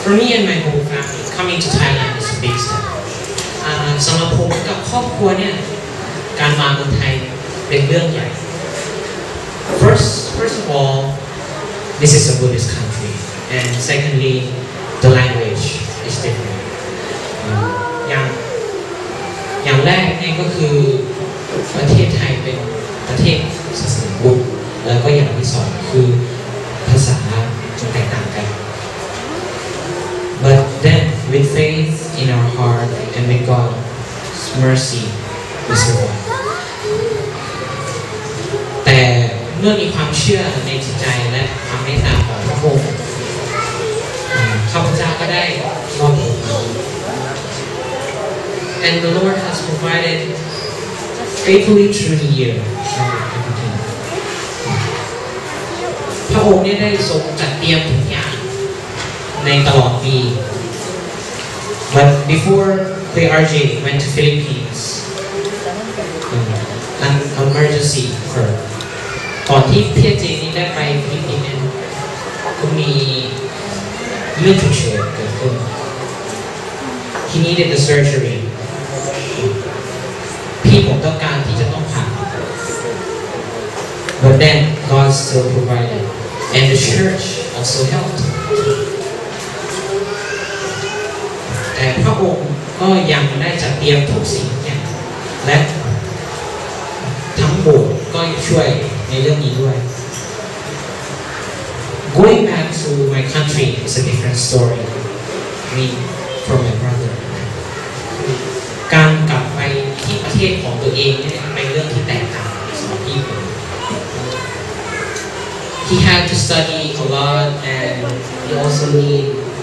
For me and my whole family, coming to Thailand is a big step. สำหรับผมกับครอบครัวเนี่ยการมาเมืองไทยเป็นเรื่องใหญ่ First of all, this is a Buddhist country, and secondly, the language is different. อย่างแรกเนี่ยก็คือประเทศไทยเป็นประเทศศาสนาพุทธแล้วก็อย่างที่สองคือภาษาจะแตกต่างกัน But then with faith in our heart and with God's mercy we survive แต่เมื่อมีความเชื่อในจิตใจและความเมตตาของพระองค์ข้าพเจ้าก็ได้รอดพ้น And the Lord has provided faithfully through the year พระองค์ได้ทรงจัดเตรียมทุกอย่างในตลอดปี But before the RJ went to Philippines, an emergency occurred. ก่อนที่พี่เจนี่ได้ไปฟิลิปปินส์ก็มีเรื่องฉุกเฉินเกิดขึ้น He needed the surgery. พี่ผมต้องการที่จะต้องผ่า But then God still provided, and the church also helped. แต่พระองค์ก็ยังได้จัดเตรียมทุกสิ่งอย่างและทั้งโบสถ์ก็ช่วยในเรื่องนี้ด้วย Going back to my country is a different story. Me from my brother. การกลับไปที่ประเทศของตัวเองเนี่ยเป็นเรื่องที่แตกต่างสำหรับพี่ผม He had to study a lot, and he also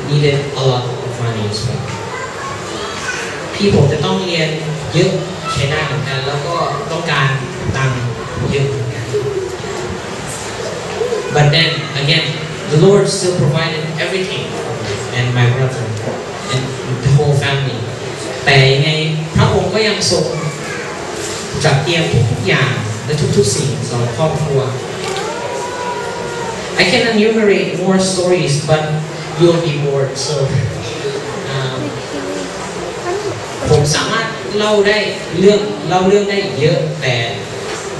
needed a lot of money as well. พี่ผมจะต้องเรียนเยอะใช้ได้เหมือนกันแล้วก็ต้องการตังค์เยอะเหมือนกัน But then again, the Lord still provided everything for me and my brother and the whole family. แต่ยังไงพระองค์ก็ยังทรงจัดเตรียมทุกๆอย่างและทุกๆสิ่งสำหรับครอบครัว I can enumerate more stories, but you'll be bored. So ผมสามารถเล่าได้เรื่องได้เยอะแต่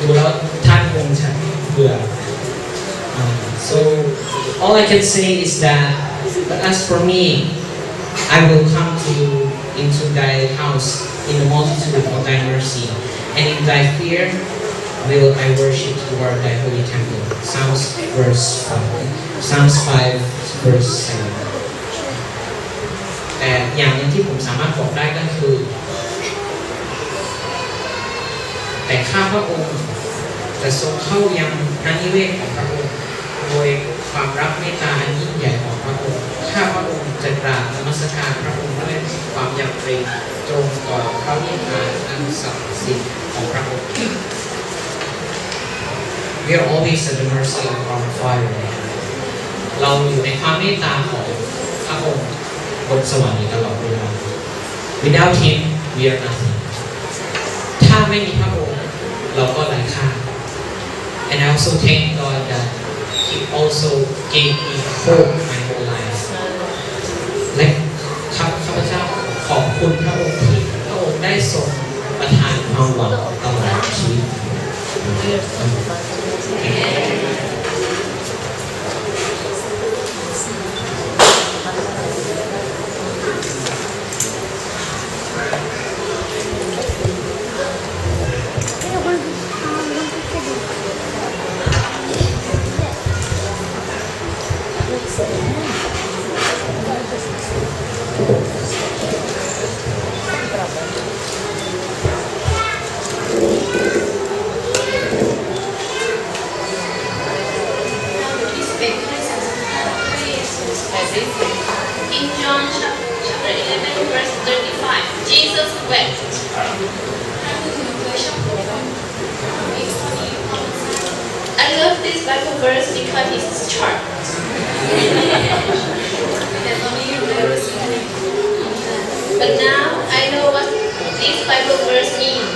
ดูแล้วท่านคงจะเบื่อ So all I can say is that, but as for me, I will come into thy house in the multitude of thy mercy, and in thy fear will I worship toward thy holy temple. Psalms 5 verse 7. แต่อย่างนึงที่ผมสามารถบอกได้ก็คือแต่ข้าพระองค์จะทรงเข้ายังพระนิเวศของพระองค์โดยความรักเมตตาอันยิ่งใหญ่ของพระองค์ข้าพระองค์จะกราบนมัสการพระองค์ด้วยความยำเกรงตรงต่อพระวิญญาณอันศักดิ์สิทธิ์ของพระองค์ We are always at the mercy of our Father. เราอยู่ในความเมตตาของพระองค์บนสวรรค์ตลอดเวลา Without Him, we are nothing. ถ้าไม่มีพระองค์เราก็ไร้ค่า And I also thank God that He also gave me hope my whole life. และข้าพเจ้าขอบคุณพระองค์ที่พระองค์ได้ทรงประทานความหวังตลอดชีวิต In John chapter 11 verse 35, Jesus wept. I love this Bible verse because it's short. But now I know what this Bible verse means.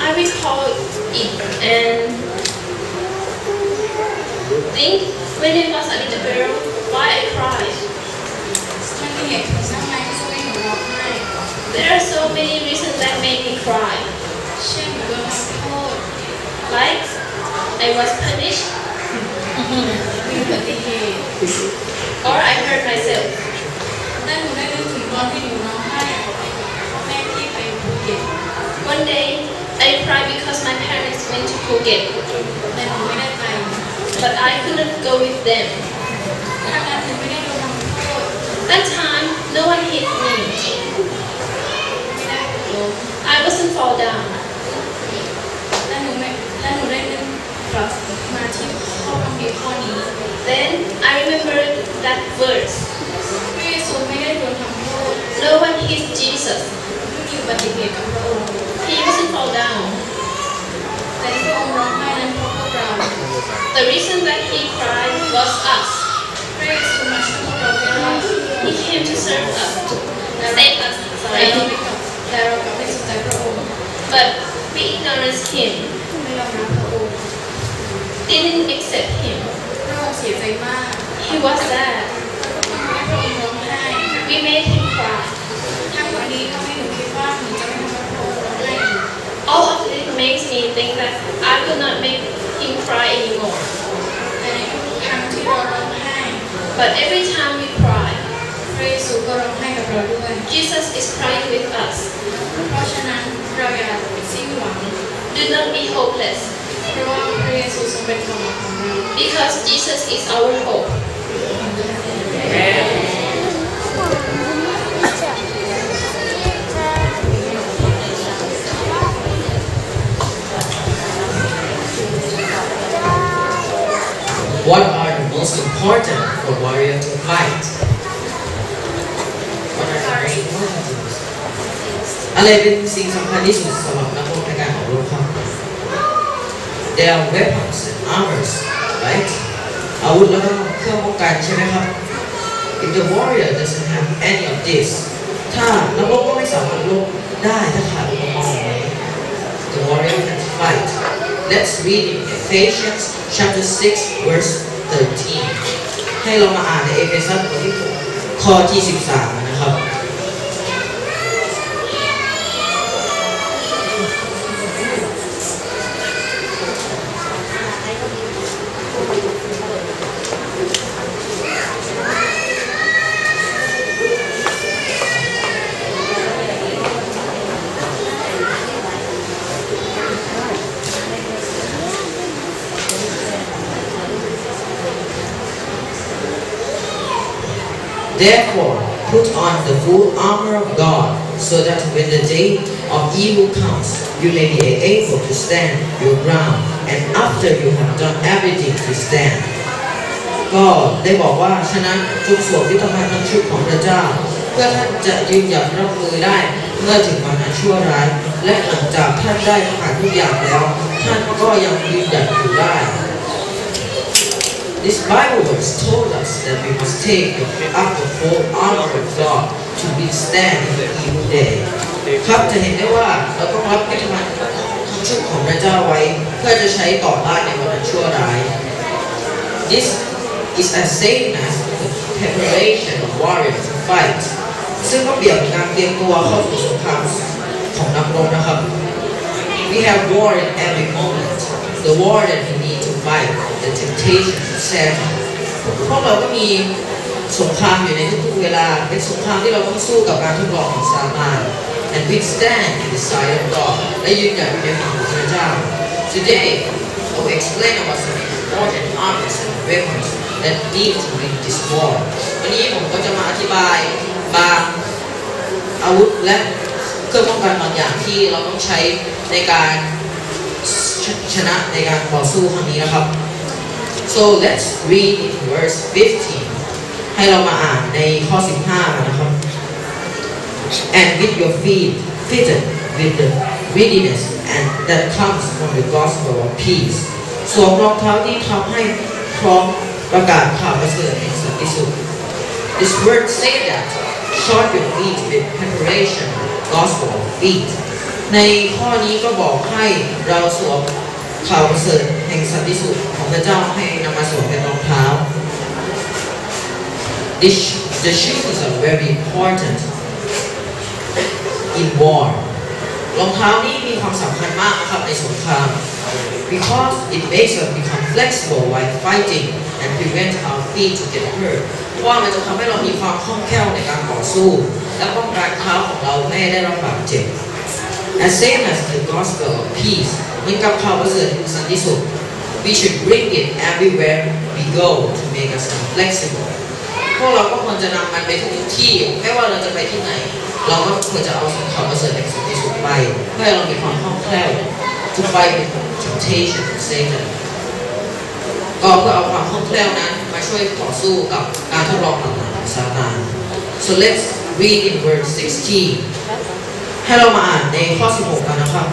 I recall it and think When I was a little girl, why I cried? มันมีเหตุผลมากมายที่ทำให้หนูร้องไห้ There are so many reasons that made me cry. เช่นหนูโดนทำโทษ Like, I was punished, มีอุบัติเหตุ or I hurt myself. และหนูได้นึกถึงตอนที่หนูร้องไห้แม่ที่ไปภูเก็ต One day, I cried because my parents went to Phuket, แต่หนูไม่ได้ไป but I couldn't go with them. ทางนั้นหนูไม่ได้โดนทำโทษ That time, no one hit me. ไม่ได้ล้ม I wasn't fall down. และหนูได้นึกกลับมาที่ข้อคัมภีร์ข้อนี้ Then I remembered that verse. พระเยซูไม่ได้โดนทำโทษ No one hit Jesus. ไม่มีอุบัติเหตุกับพระองค์ He wasn't fall down. แต่ที่พระองค์ร้องไห้นั้นเพราะพวกเรา The reason that he cried was us. พระเยซูมาช่วยพวกเราได้ He came to serve us, to save us. แต่เรากลับไม่สนใจพระองค์ But we ignored him, ไม่ยอมรับพระองค์ didn't accept him. พระองค์เสียใจมาก He was sad. ทำให้พระองค์ร้องไห้ We made him cry. ทั้งหมดนี้ทำให้หนูคิดว่าหนูจะไม่ทำให้พระองค์ร้องไห้อีก All of it makes me think that I could not make him cry anymore. แต่ในทุกครั้งที่เราร้องไห้ But every time we cry, พระเยซูก็ร้องไห้กับเราด้วย Jesus is crying with us. เพราะฉะนั้นเราอย่าสิ้นหวัง Do not be hopeless, เพราะว่าพระเยซูทรงเป็นความหวังของเรา because Jesus is our hope. What are the most important for warrior to fight? What are the most important? อะไรเป็นสิ่งสำคัญที่สุดสำหรับนักรบในการออกรบครับ There are weapons and armors, right? อาวุธแล้วก็เครื่องป้องกันใช่ไหมครับ If the warrior doesn't have any of this, ถ้านักรบก็ไม่สามารถรบได้ถ้าขาดอุปกรณ์เหล่านี้ The warrior can fight. Let's read in Ephesians chapter 6 verse 13. ให้เรามาอ่านในเอเฟซัสบทที่6ข้อที่13นะครับ Therefore, put on the full armor of God, so that when the day of evil comes, you may be able to stand your ground, and after you have done everything to stand. ก็ได้บอกว่าฉะนั้นจงสวมยุทธภัณฑ์ทั้งชุดของพระเจ้า เพื่อท่านจะยืนหยัดรับมือได้เมื่อถึงวันอันชั่วร้าย และหลังจากท่านได้ผ่านทุกอย่างแล้ว ท่านก็ยังยืนหยัดอยู่ได้ This Bible verse told us that we must take up the full armor of God to withstand the evil day. ครับจะเห็นได้ว่าเราต้องรับยุทธภัณฑ์ทั้งชุดของพระเจ้าไว้เพื่อจะใช้ต่อต้านในวันอันชั่วร้าย This is as same as the preparation of warriors to fight. ซึ่งก็เปรียบกับการเตรียมตัวเข้าสู่สงครามของนักรบนะครับ We have war in every moment. The war that we need to fight, the temptation of Satan. พวกเราก็มีสงครามอยู่ในทุกๆเวลาเป็นสงครามที่เราต้องสู้กับการทดลองของซาตาน and withstand in the side of God และยืนหยัดอยู่ในฝั่งของพระเจ้า Today, I will explain about some important armors and weapons that need to win this war. วันนี้ผมก็จะมาอธิบายบางอาวุธและเครื่องป้องกันบางอย่างที่เราต้องใช้ในการชนะในการต่อสู้ครั้งนี้นะครับ So let's read in verse 15 ให้เรามาอ่านในข้อ 15 นะครับ And with your feet fitted with the readiness and that comes from the gospel of peace สวมรองเท้าที่ทำให้พร้อมประกาศข่าวประเสริฐแห่งสันติสุข This word say that shod your feet with preparation gospel of peace ในข้อนี้ก็บอกให้เราสวมข่าวประเสริฐแห่งสันติสุขของพระเจ้าให้นำมาสวมเป็นรองเท้า The shoes are very important in war รองเท้านี้มีความสำคัญมากนะครับในสงคราม because it makes us become flexible while fighting and prevent our feet to get hurt เพราะว่ามันจะทำให้เรามีความคล่องแคล่วในการต่อสู้และป้องกันเท้าของเราไม่ได้รับบาดเจ็บ As same as the gospel of peace เหมือนกับข่าวประเสริฐแห่งสันติสุข we should bring it everywhere we go to make us flexible พวกเราก็ควรจะนำมันไปทุกที่ไม่ว่าเราจะไปที่ไหนเราก็ควรจะเอาข่าวประเสริฐแห่งสันติสุขไปเพื่อให้เรามีความคล่องแคล่ว to fight with temptation of Satan ก็เพื่อเอาความคล่องแคล่วนั้นมาช่วยต่อสู้กับการทดลองต่างๆของซาตาน so let's read in verse 16 ให้เรามาอ่านในข้อ 16 กันนะครับ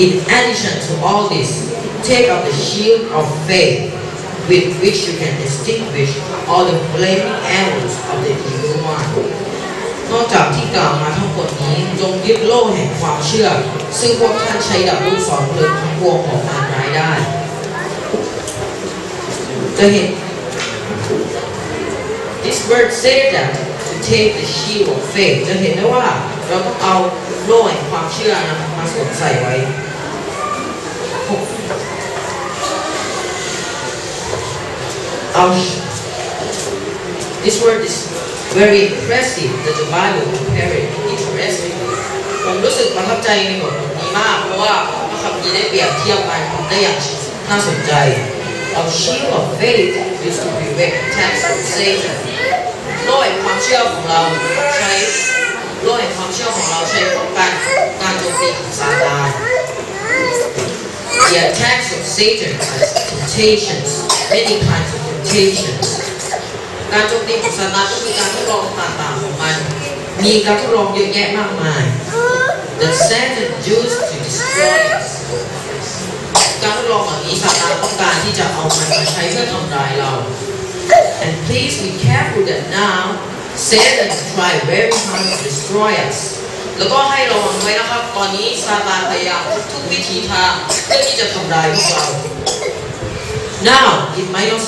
In addition to all this take up the shield of faith with which you can extinguish all the flaming arrows of the evil one นอกจากที่กล่าวมาทั้งหมดนี้จงยึดโล่แห่งความเชื่อซึ่งพวกท่านใช้ดับลูกศรเพลิงทั้งปวงของมารร้ายได้จะเห็น This word said that to take the shield of faith จะเห็นได้ว่าเราต้องเอาโล่แห่งความเชื่อนะมาสวมใส่ไว้ This word is very impressive that the Bible compared it interestingly ผมรู้สึกประทับใจในบทนี้มากเพราะว่าพระคัมภีร์ได้เปรียบเทียบกันได้อย่างน่าสนใจ Our shield of faith is to prevent attacks from Satan โล่แห่งความเชื่อของเราใช้โล่แห่งความเชื่อของเราใช้ป้องกันการโจมตีของซาตาน The attacks of Satan are temptations, many kinds of temptations การโจมตีของซาตานก็คือการทดลองต่างๆของมันมีการทดลองเยอะแยะมากมาย The Satan used to destroy us การทดลองเหล่านี้ซาตานต้องการที่จะเอามันมาใช้เพื่อทำลายเรา And please be careful that now Satan try very hard to destroy us แล้วก็ให้ระวังไว้นะครับตอนนี้ซาตานพยายามทุกวิธีทางเพื่อที่จะทำลายพวกเรา Now it might not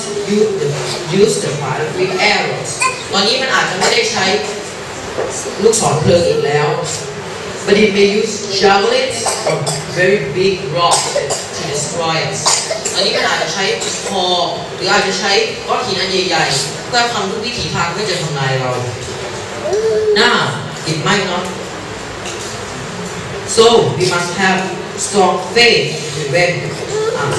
use the fiery arrows ตอนนี้มันอาจจะไม่ได้ใช้ลูกศรเพลิงอีกแล้ว but it may use javelins or very big rocks to destroy us ตอนนี้มันอาจจะใช้หอกหรืออาจจะใช้ก้อนหินอันใหญ่ๆเพื่อทำทุกวิถีทางเพื่อจะทำลายเรา Now it might not so we must have strong faith to prevent us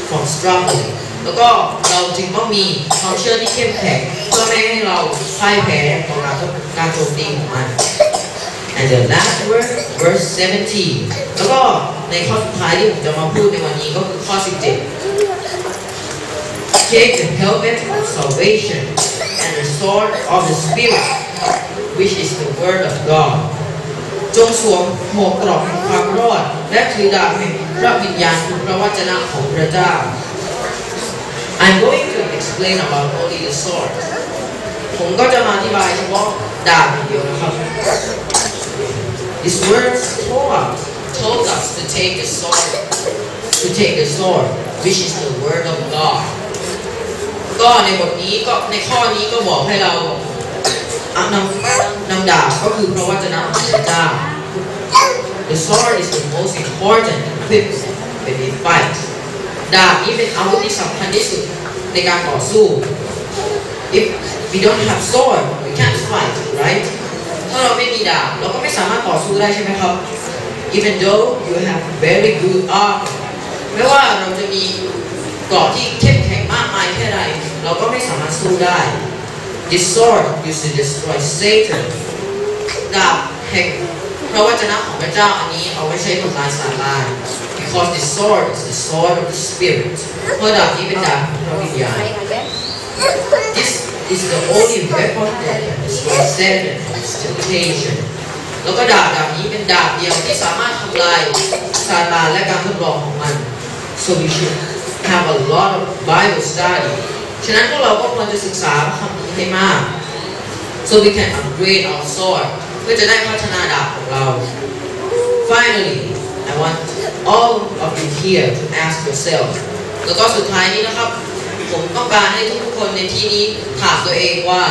from struggling แล้วก็เราจึงต้องมีความเชื่อที่เข้มแข็งเพื่อไม่ให้เราพ่ายแพ้ต่อการโจมตีของมัน and the last verse 17 แล้วก็ในข้อสุดท้ายที่ผมจะมาพูดในวันนี้ก็คือข้อ 17 Take the helmet of salvation and the sword of the Spirit which is the word of God จงสวมหมวกเกราะแห่งความรอดและถือดาบแห่งพระวิญญาณคือพระวจนะของพระเจ้า I'm going to explain about only the sword ผมก็จะมาอธิบายเฉพาะดาบอย่างเดียวนะครับ This words told us to take the sword which is the word of God ก็ในบทนี้ก็ในข้อนี้ก็บอกให้เรานำดาบก็คือพระวจนะของพระเจ้า The sword is the most important equipment when we fight ดาบนี้เป็นอาวุธที่สำคัญที่สุดในการต่อสู้ If we don't have sword we can't fight right ถ้าเราไม่มีดาบเราก็ไม่สามารถต่อสู้ได้ใช่ไหมครับ Even though you have very good armor ไม่ว่าเราจะมีเกราะที่เข้มแข็งมากมายแค่ไหนเราก็ไม่สามารถสู้ได้ This sword used to destroy Satan ดาบแห่งพระวจนะของพระเจ้าอันนี้เอาไว้ใช้ทำลายซาตาน Because the sword is the sword of the Spirit เพราะดาบนี้เป็นดาบของพระวิญญาณ This is the only weapon that can destroy Satan and his temptation แล้วก็ดาบนี้เป็นดาบเดียวที่สามารถทำลายซาตานและการทดลองของมัน So we should have a lot of Bible study ฉะนั้นพวกเราก็ควรจะศึกษาคำนี้ให้มาก So we can upgrade our sword เพื่อจะได้พัฒนาดาบของเรา Finally I want all of you here to ask yourself แล้วก็สุดท้ายนี้นะครับผ ผมต้องการให้ทุกคนในที่นี้ถามตัวเองว่า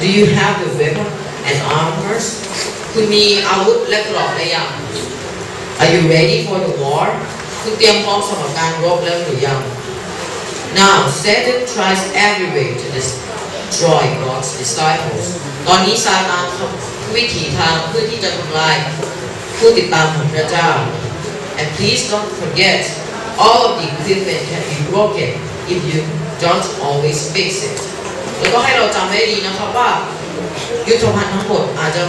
Do you have the weapon and armors คุณมีอาวุธและเกราะหรือยัง Are you ready for the war คุณเตรียมพร้อมสำหรับการรบแล้วหรือยัง Now Satan tries every way to destroy God's disciples ตอนนี้ซาตานทำวิถีทางเพื่อที่จะทำลายผู้ติดตามของพระเจ้า And please don't forget all of the equipment can be broken if you don't always fix it แล้วก็ให้เราจำให้ดีนะครับว่ายุทธภัณฑ์ทั้งหมดอาจจะ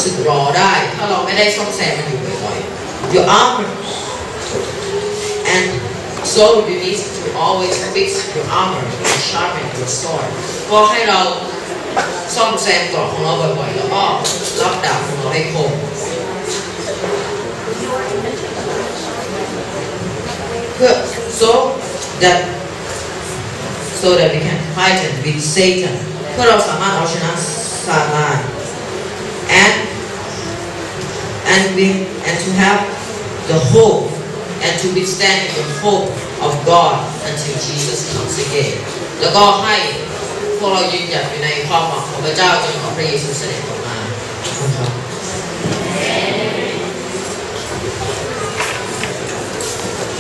สึกหรอได้ถ้าเราไม่ได้ซ่อมแซมมันอยู่บ่อยๆ Your armor and so you need to always fix your armor and sharpen your sword ก็ให้เราซ่อมแซมเกราะของเราบ่อยๆแล้วก็รับดาบของเราให้คมเพื่อ so that we can fight with Satan เพื่อเราสามารถเอาชนะซาตาน and to have the hope and to withstand the hope of God until Jesus comes again แล้วก็ให้พวกเรายืนหยัดอยู่ในความหวังของพระเจ้าจนกว่าพระเยซูเสด็จกลับมานะครับ